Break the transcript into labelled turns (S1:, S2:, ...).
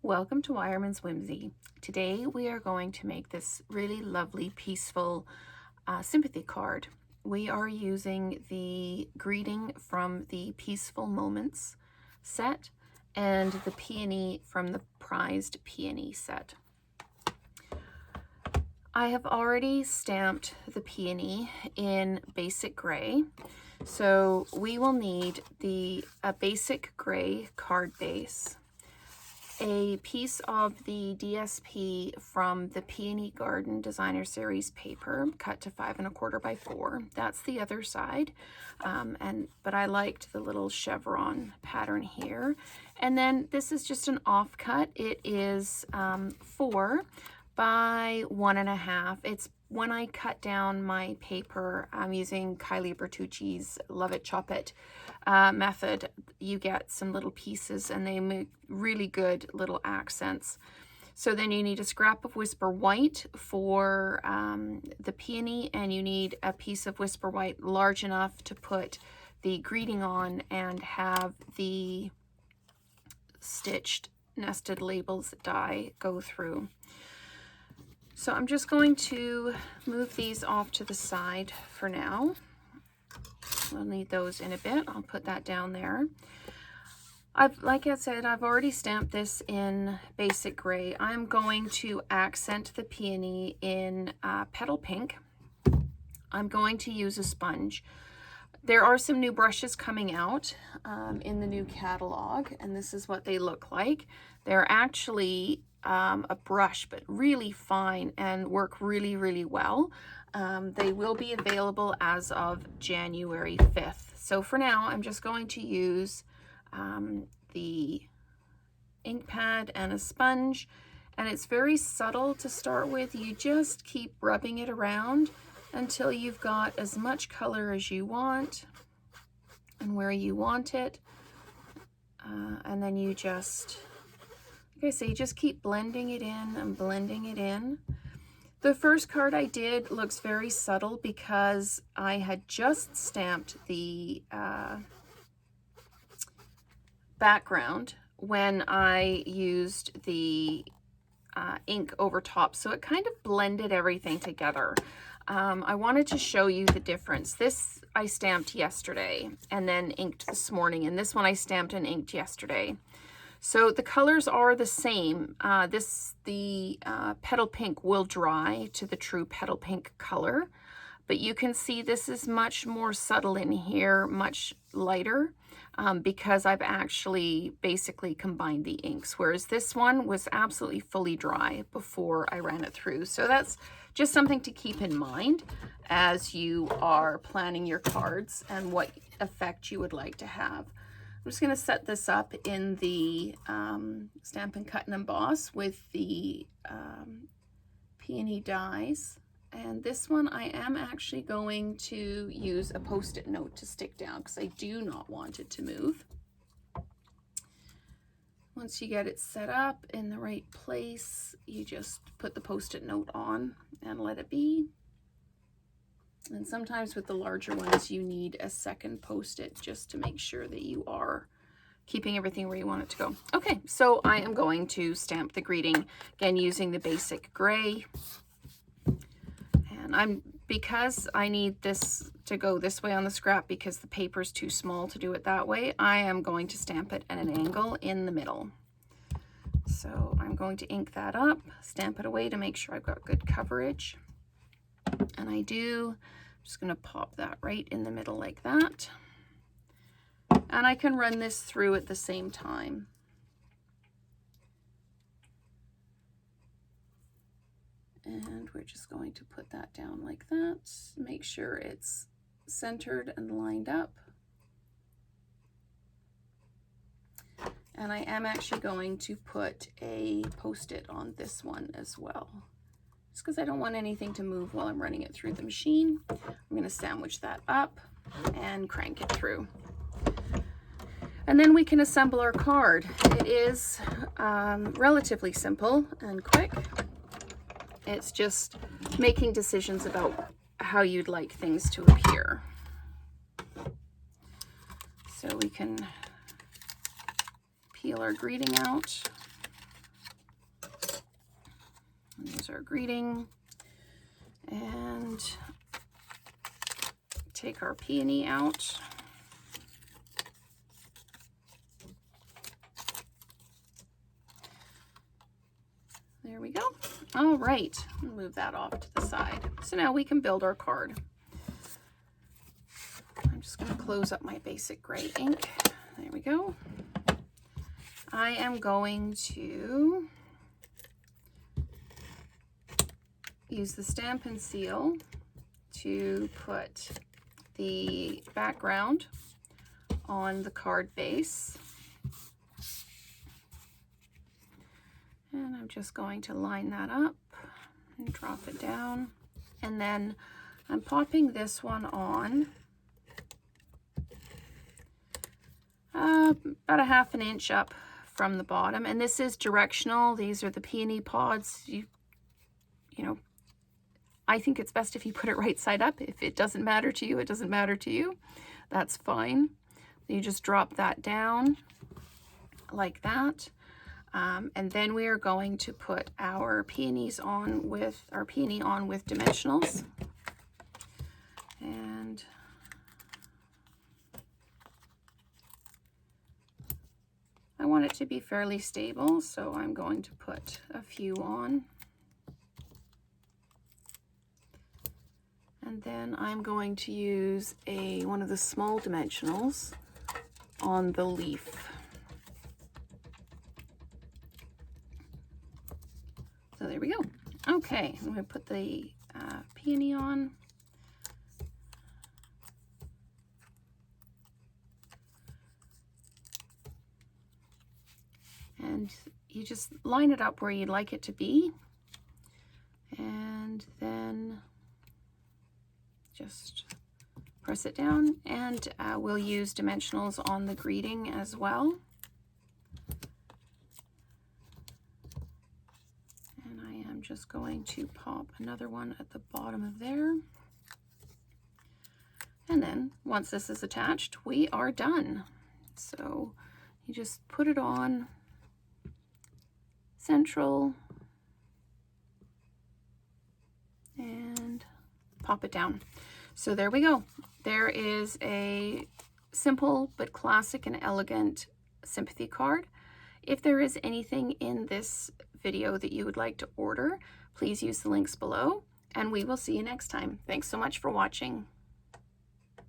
S1: Welcome to Wireman's Whimsy. Today we are going to make this really lovely, peaceful sympathy card. We are using the greeting from the Peaceful Moments set and the peony from the Prized Peony set. I have already stamped the peony in basic gray, so we will need a basic gray card base, a piece of the DSP from the Peony Garden Designer Series paper, cut to 5 1/4 by 4. That's the other side, but I liked the little chevron pattern here. And then this is just an offcut. It is 4 by 1 1/2. It's when I cut down my paper, I'm using Kylie Bertucci's Love It, Chop It method. You get some little pieces and they make really good little accents. So then you need a scrap of Whisper White for the peony, and you need a piece of Whisper White large enough to put the greeting on and have the stitched nested labels die go through. So I'm just going to move these off to the side for now. We'll need those in a bit. I'll put that down there. Like I said, I've already stamped this in basic gray. I'm going to accent the peony in petal pink. I'm going to use a sponge. There are some new brushes coming out in the new catalog, and this is what they look like. They're actually a brush, but really fine and work really, really well. They will be available as of January 5th. So for now, I'm just going to use the ink pad and a sponge, and it's very subtle to start with. You just keep rubbing it around until you've got as much color as you want and where you want it, and then you just, like I say, just keep blending it in and blending it in. The first card I did looks very subtle because I had just stamped the background when I used the ink over top, so it kind of blended everything together. I wanted to show you the difference. This I stamped yesterday and then inked this morning, and this one I stamped and inked yesterday. So the colors are the same. The petal pink will dry to the true petal pink color, but you can see this is much more subtle in here, much lighter, because I've actually basically combined the inks, whereas this one was absolutely fully dry before I ran it through. So that's just something to keep in mind as you are planning your cards and what effect you would like to have. I'm just going to set this up in the Stampin' Cut and Emboss with the peony dies. And this one I am actually going to use a Post-it note to stick down because I do not want it to move. Once you get it set up in the right place, you just put the Post-it note on and let it be. And sometimes with the larger ones, you need a second Post-it just to make sure that you are keeping everything where you want it to go. Okay, so I am going to stamp the greeting, again, using the basic gray. And because I need this to go this way on the scrap because the paper is too small to do it that way, I am going to stamp it at an angle in the middle. So I'm going to ink that up, stamp it away to make sure I've got good coverage. And I do. I'm just going to pop that right in the middle like that. And I can run this through at the same time. And we're just going to put that down like that. Make sure it's centered and lined up. And I am actually going to put a Post-it on this one as well, just because I don't want anything to move while I'm running it through the machine. I'm going to sandwich that up and crank it through. And then we can assemble our card. It is relatively simple and quick. It's just making decisions about how you'd like things to appear. So we can peel our greeting out. There's our greeting. And take our peony out. There we go. All right, move that off to the side. So now we can build our card. I'm just going to close up my basic gray ink. There we go. I am going to use the Stampin' Seal to put the background on the card base. And I'm just going to line that up and drop it down. And then I'm popping this one on about a ½ an inch up from the bottom. And this is directional. These are the peony pods. You know, I think it's best if you put it right side up. If it doesn't matter to you, it doesn't matter to you. That's fine. You just drop that down like that. And then we are going to put our peonies on with our peony on with dimensionals. And I want it to be fairly stable, so I'm going to put a few on. And then I'm going to use one of the small dimensionals on the leaf. So there we go. Okay, I'm going to put the peony on. And you just line it up where you'd like it to be. And then just press it down. And we'll use dimensionals on the greeting as well. I'm just going to pop another one at the bottom of there. And then once this is attached, we are done. So you just put it on central and pop it down. So there we go. There is a simple but classic and elegant sympathy card. If there is anything in this video that you would like to order, please use the links below, and we will see you next time. Thanks so much for watching.